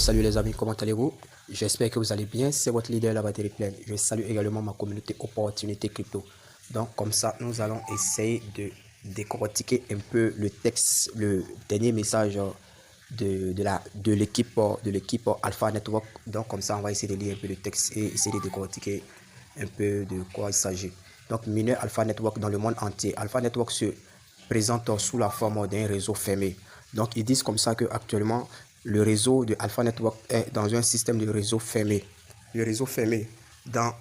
Salut les amis, comment allez-vous? J'espère que vous allez bien, c'est votre leader La Batterie Pleine. Je salue également ma communauté Opportunité Crypto. Donc comme ça, nous allons essayer de décortiquer un peu le texte, le dernier message de l'équipe Alpha Network. Donc comme ça, on va essayer de lire un peu le texte et essayer de décortiquer un peu de quoi il s'agit. Donc mineur Alpha Network dans le monde entier. Alpha Network se présente sous la forme d'un réseau fermé. Donc ils disent comme ça que actuellement le réseau de Alpha Network est dans un système de réseau fermé. Le réseau fermé dans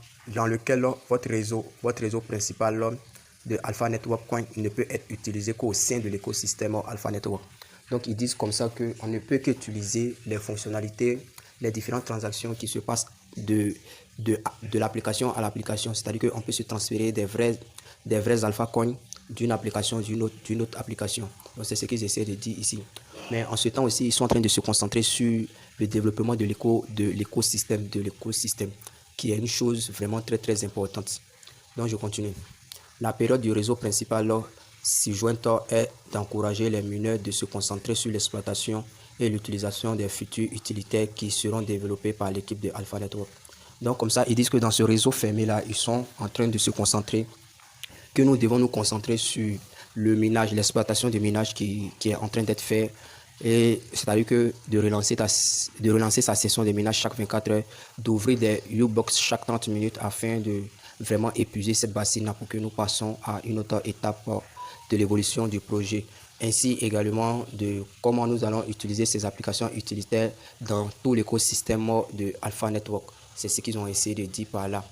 lequel votre réseau principal de Alpha Network Coin ne peut être utilisé qu'au sein de l'écosystème Alpha Network. Donc ils disent comme ça qu'on ne peut qu'utiliser les fonctionnalités, les différentes transactions qui se passent de l'application à l'application. C'est-à-dire qu'on peut se transférer des vrais Alpha Coins d'une application d'une autre application. Donc c'est ce qu'ils essaient de dire ici. Mais en ce temps aussi, ils sont en train de se concentrer sur le développement de l'écosystème, qui est une chose vraiment très très importante. Donc je continue. La période du réseau principal ci-jointe est d'encourager les mineurs de se concentrer sur l'exploitation et l'utilisation des futurs utilitaires qui seront développés par l'équipe de Alpha Network. Donc comme ça, ils disent que dans ce réseau fermé là, ils sont en train de se concentrer, que nous devons nous concentrer sur le minage, l'exploitation du minage qui est en train d'être fait. Et c'est-à-dire que de relancer sa session de minage chaque 24 heures, d'ouvrir des U-Box chaque 30 minutes afin de vraiment épuiser cette bassine pour que nous passons à une autre étape de l'évolution du projet. Ainsi également de comment nous allons utiliser ces applications utilitaires dans tout l'écosystème de Alpha Network. C'est ce qu'ils ont essayé de dire par là.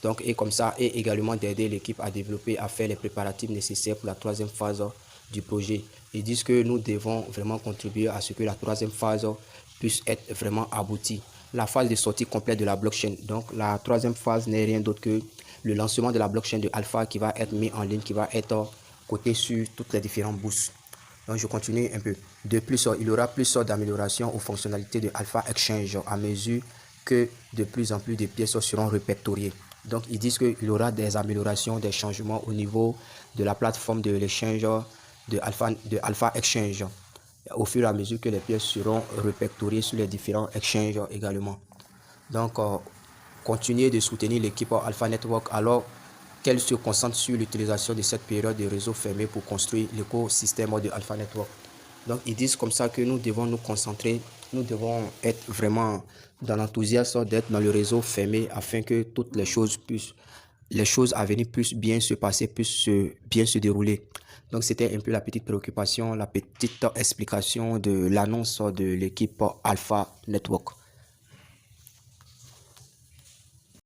Donc, et comme ça, et également d'aider l'équipe à développer, à faire les préparatifs nécessaires pour la troisième phase du projet. Ils disent que nous devons vraiment contribuer à ce que la troisième phase puisse être vraiment aboutie. La phase de sortie complète de la blockchain. Donc, la troisième phase n'est rien d'autre que le lancement de la blockchain de Alpha qui va être mis en ligne, qui va être coté sur toutes les différentes bourses. Donc, je continue un peu. De plus, il y aura plus d'améliorations aux fonctionnalités de Alpha Exchange à mesure que de plus en plus de pièces seront répertoriées. Donc, ils disent qu'il y aura des améliorations, des changements au niveau de la plateforme de l'échange de Alpha Exchange au fur et à mesure que les pièces seront répertoriées sur les différents exchanges également. Donc, continuez de soutenir l'équipe Alpha Network alors qu'elle se concentre sur l'utilisation de cette période de réseau fermé pour construire l'écosystème de Alpha Network. Donc, ils disent comme ça que nous devons nous concentrer, nous devons être vraiment dans l'enthousiasme d'être dans le réseau fermé afin que toutes les choses à venir puissent bien se passer, puissent bien se dérouler. Donc, c'était un peu la petite préoccupation, la petite explication de l'annonce de l'équipe Alpha Network.